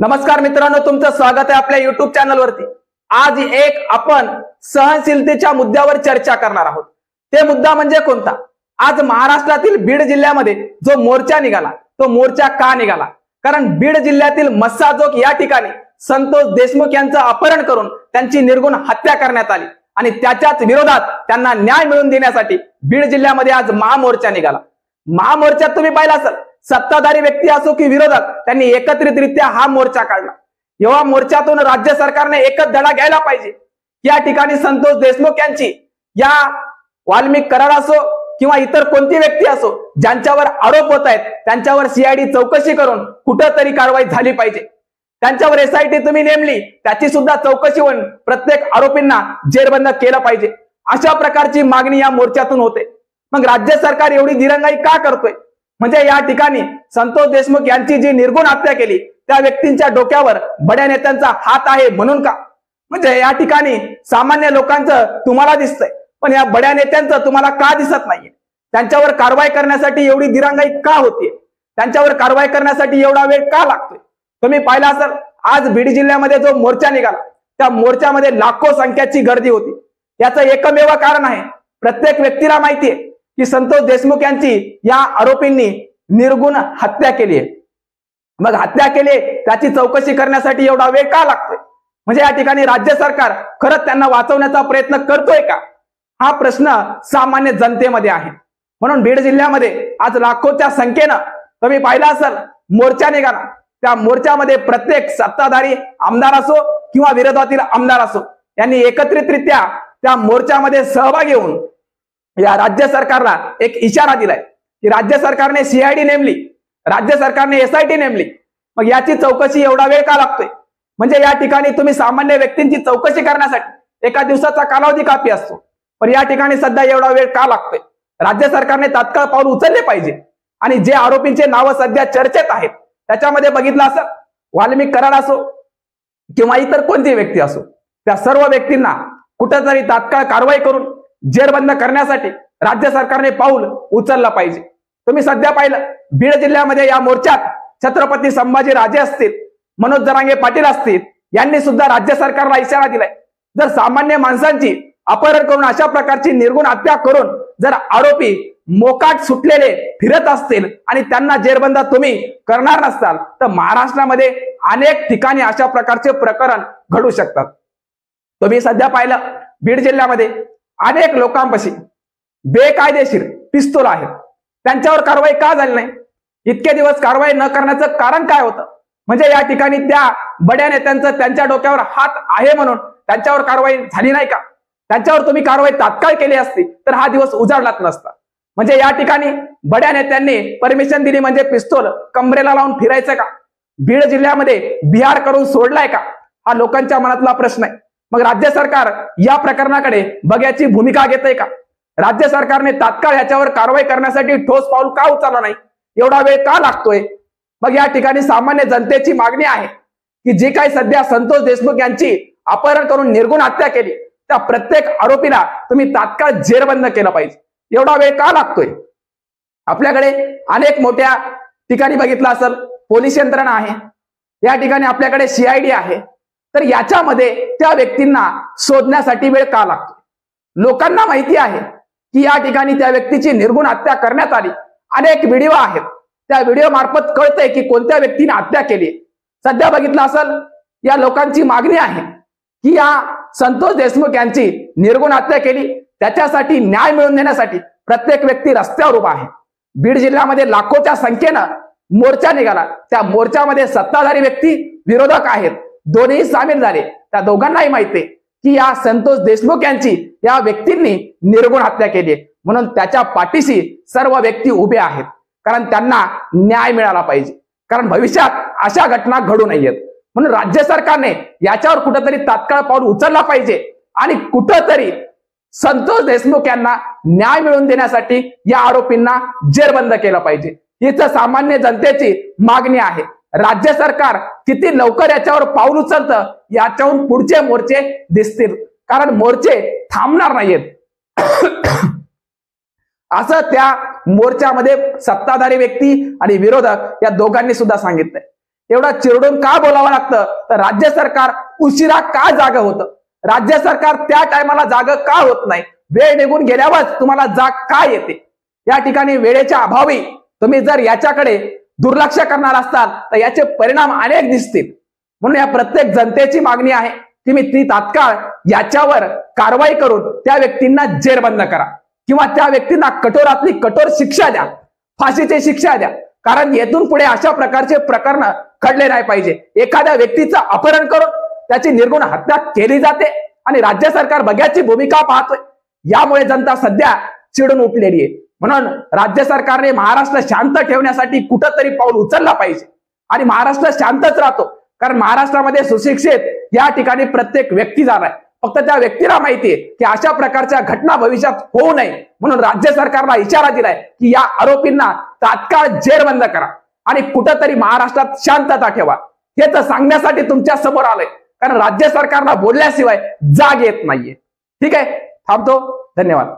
नमस्कार मित्रांनो, तुमचं स्वागत आहे आपल्या युट्यूब चॅनलवरती। आज आपण सहनशीलतेच्या मुद्द्यावर चर्चा करणार आहोत। ते मुद्दा म्हणजे कोणता? आज महाराष्ट्रातील बीड जिल्ह्यामध्ये जो मोर्चा निघाला, तो मोर्चा का निघाला? कारण बीड जिल्ह्यातील मस्साजोग या ठिकाणी संतोष देशमुख यांचं अपहरण करून त्यांची निर्गुण हत्या करण्यात आली आणि त्याच्याच विरोधात त्यांना न्याय मिळवून देण्यासाठी बीड जिल्ह्यामध्ये आज महामोर्चा निघाला। महामोर्चात तुम्ही पाहिला असेल, सत्ताधारी व्यक्ती असो की विरोधक, त्यांनी एकत्रितरित्या हा मोर्चा काढला। या मोर्चातून राज्य सरकारने एकच धडा घ्यायला पाहिजे। या ठिकाणी संतोष देशमुख यांची या वाल्मिक कराड असो किंवा इतर कोणती व्यक्ती असो, ज्यांच्यावर आरोप होत आहेत, त्यांच्यावर सीआयडी चौकशी करून कुठेतरी कारवाई झाली पाहिजे। त्यांच्यावर एसआयटी तुम्ही नेमली, त्याची सुद्धा चौकशी होऊन प्रत्येक आरोपींना जेरबंद केलं पाहिजे, अशा प्रकारची मागणी या मोर्चातून होते। मग राज्य सरकार एवढी दिरंगाई का करतोय? म्हणजे या ठिकाणी संतोष देशमुख यांची जी निर्गुण हत्या केली, त्या व्यक्तींच्या डोक्यावर बड्या नेत्यांचा हात आहे म्हणून का? म्हणजे या ठिकाणी सामान्य लोकांचं तुम्हाला दिसतंय, पण या बड्या नेत्यांचं तुम्हाला का दिसत नाहीये? त्यांच्यावर कारवाई करण्यासाठी एवढी दिरंगाई का होतीये? त्यांच्यावर कारवाई करण्यासाठी एवढा वेळ का लागतोय? तुम्ही पाहिला असेल, आज बीड जिल्ह्यामध्ये जो मोर्चा निघाला, त्या मोर्चामध्ये लाखो संख्येची गर्दी होती। याचं एकमेव कारण आहे, प्रत्येक व्यक्तीला माहितीये की संतोष देशमुख यांची या आरोपींनी निर्गुण हत्या केली आहे। मग हत्या केली, त्याची चौकशी करण्यासाठी एवढा वेळ का लागतोय? म्हणजे या ठिकाणी राज्य सरकार खरंच त्यांना वाचवण्याचा प्रयत्न करतोय का? हा प्रश्न सामान्य जनतेमध्ये आहे। म्हणून बीड जिल्ह्यामध्ये आज लाखोच्या संख्येनं तुम्ही पाहिला असेल मोर्चा निघाला। त्या मोर्चामध्ये प्रत्येक सत्ताधारी आमदार असो किंवा विरोधातील आमदार असो, यांनी एकत्रितरित्या त्या मोर्चामध्ये सहभागी होऊन या राज्य सरकारला एक इशारा दिलाय की राज्य सरकारने सीआयडी नेमली, राज्य सरकारने एसआयटी नेमली, मग याची चौकशी एवढा वेळ का लागतोय? म्हणजे या ठिकाणी तुम्ही सामान्य व्यक्तींची चौकशी करण्यासाठी एका दिवसाचा कालावधी काफी असतो, पण या ठिकाणी सध्या एवढा वेळ का लागतोय? राज्य सरकारने तात्काळ पाऊल उचलले पाहिजे। आणि जे आरोपींचे नाव सध्या चर्चेत आहेत, त्याच्यामध्ये बघितलं असं वाल्मिक कराड असो किंवा इतर कोणती व्यक्ती असो, त्या सर्व व्यक्तींना कुठेतरी तात्काळ कारवाई करून जेरबंद करण्यासाठी राज्य सरकारने पाऊल उचलला पाहिजे। तुम्ही सध्या पाहिलं, बीड जिल्ह्यामध्ये या मोर्चात छत्रपती संभाजी राजे असतील, मनोज जरांगे पाटील असतील, यांनी सुद्धा राज्य सरकारला इशारा दिलाय, जर सामान्य माणसांची अपहरण करून अशा प्रकारची निर्गुण हत्या करून जर आरोपी मोकाट सुटलेले फिरत असतील आणि त्यांना जेरबंद तुम्ही करणार नसताल, तर महाराष्ट्रामध्ये अनेक ठिकाणी अशा प्रकारचे प्रकरण घडू शकतात। तुम्ही सध्या पाहिलं, बीड जिल्ह्यामध्ये अनेक लोकांपाशी बेकायदेशीर पिस्तूल आहेत, त्यांच्यावर कारवाई का झाली नाही? इतके दिवस कारवाई न करण्याचं कारण काय होतं? म्हणजे या ठिकाणी त्या बड्या नेत्यांचं त्यांच्या डोक्यावर हात आहे म्हणून त्यांच्यावर कारवाई झाली नाही का? त्यांच्यावर तुम्ही कारवाई तात्काळ केली असती तर हा दिवस उजाडलाच नसता। म्हणजे या ठिकाणी बड्या नेत्यांनी परमिशन दिली म्हणजे पिस्तूल कमरेला लावून फिरायचं का? बीड जिल्ह्यामध्ये बिहार करून सोडलाय का? हा लोकांच्या मनातला प्रश्न आहे। मग राज्य सरकार या प्रकरणाकडे बघ्याची भूमिका घेतंय का? राज्य सरकारने तात्काळ याच्यावर कारवाई करण्यासाठी ठोस पाऊल का उचलला नाही? एवढा वेळ का लागतोय? मग या ठिकाणी सामान्य जनतेची मागणी आहे की जे काही सध्या संतोष देशमुख यांची अपहरण करून निर्गुण हत्या केली, त्या प्रत्येक आरोपीला तुम्ही तात्काळ जेरबंद केलं पाहिजे। एवढा वेळ का लागतोय? आपल्याकडे अनेक मोठ्या ठिकाणी बघितलं असेल पोलीस यंत्रणा आहे, या ठिकाणी आपल्याकडे सीआयडी आहे, तर याच्यामध्ये त्या व्यक्तींना शोधण्यासाठी वेळ का लागतो? लोकांना माहिती आहे की या ठिकाणी त्या व्यक्तीची निर्गुण हत्या करण्यात आली, अनेक व्हिडिओ आहेत, त्या व्हिडिओ मार्फत कळतंय की कोणत्या व्यक्तीने हत्या केली। सध्या बघितलं असेल, या लोकांची मागणी आहे की या संतोष देशमुख यांची निर्गुण हत्या केली, त्याच्यासाठी न्याय मिळवून देण्यासाठी प्रत्येक व्यक्ती रस्त्यावर उभा आहे। बीड जिल्ह्यामध्ये लाखोच्या संख्येनं मोर्चा निघाला, त्या मोर्चामध्ये सत्ताधारी व्यक्ती विरोधक आहेत, दोन्ही सामील झाले। त्या दोघांनाही माहिती आहे की या संतोष देशमुख यांची या व्यक्तींनी निर्गुण हत्या केली, म्हणून त्याच्या पाठीशी सर्व व्यक्ती उभे आहेत, कारण त्यांना न्याय मिळाला पाहिजे, कारण भविष्यात अशा घटना घडू नयेत। म्हणून राज्य सरकारने याच्यावर कुठेतरी तात्काळ पाऊल उचलला पाहिजे आणि कुठेतरी संतोष देशमुख यांना न्याय मिळवून देण्यासाठी या आरोपींना जेरबंद केलं पाहिजे। हीच सामान्य जनतेची मागणी आहे। राज्य सरकार किती लवकर याच्यावर पाऊल उचलतं, याच्याहून पुढचे मोर्चे दिसतील, कारण मोर्चे थांबणार नाहीयेत असं त्या मोर्चामध्ये सत्ताधारी व्यक्ती आणि विरोधक या दोघांनी सुद्धा सांगितलंय। एवढं चिरडून का बोलावं लागतं? तर राज्य सरकार उशिरा का जाग होतं? राज्य सरकार त्या टायमाला जाग का होत नाही? वेळ निघून गेल्यावर तुम्हाला जाग का येते? या ठिकाणी वेळेच्या अभावी तुम्ही जर याच्याकडे दुर्लक्ष करणार असाल तर याचे परिणाम अनेक दिसतील. म्हणून या प्रत्येक जनतेची मागणी आहे की मी ती तात्काळ याच्यावर कारवाई करून त्या व्यक्तींना जेरबंद करा किंवा त्या व्यक्तींना कठोरातली कठोर शिक्षा द्या, फाशीची शिक्षा द्या. कारण येथून पुढे अशा प्रकारचे प्रकरण घडले नाही पाहिजे. एखाद्या व्यक्तीचं अपहरण करून त्याची निर्गुण हत्या केली जाते आणि राज्य सरकार बघ्याची भूमिका पाहतोय. यामुळे जनता सध्या चिडून उठलेली आहे. म्हणून राज्य सरकारने महाराष्ट्र शांत ठेवण्यासाठी कुठंतरी पाऊल उचलला पाहिजे आणि महाराष्ट्र शांतच राहतो. कारण महाराष्ट्रामध्ये सुशिक्षित या ठिकाणी प्रत्येक व्यक्ती झालाय. फक्त त्या व्यक्तीला माहितीये की अशा प्रकारच्या घटना भविष्यात होऊ नये. म्हणून राज्य सरकारला इशारा दिलाय की या आरोपींना तात्काळ जेरबंद करा आणि कुठंतरी महाराष्ट्रात शांतता ठेवा. हे तर सांगण्यासाठी तुमच्या समोर आलंय. कारण राज्य सरकारला बोलल्याशिवाय जाग येत नाहीये. ठीक आहे, थांबतो. धन्यवाद.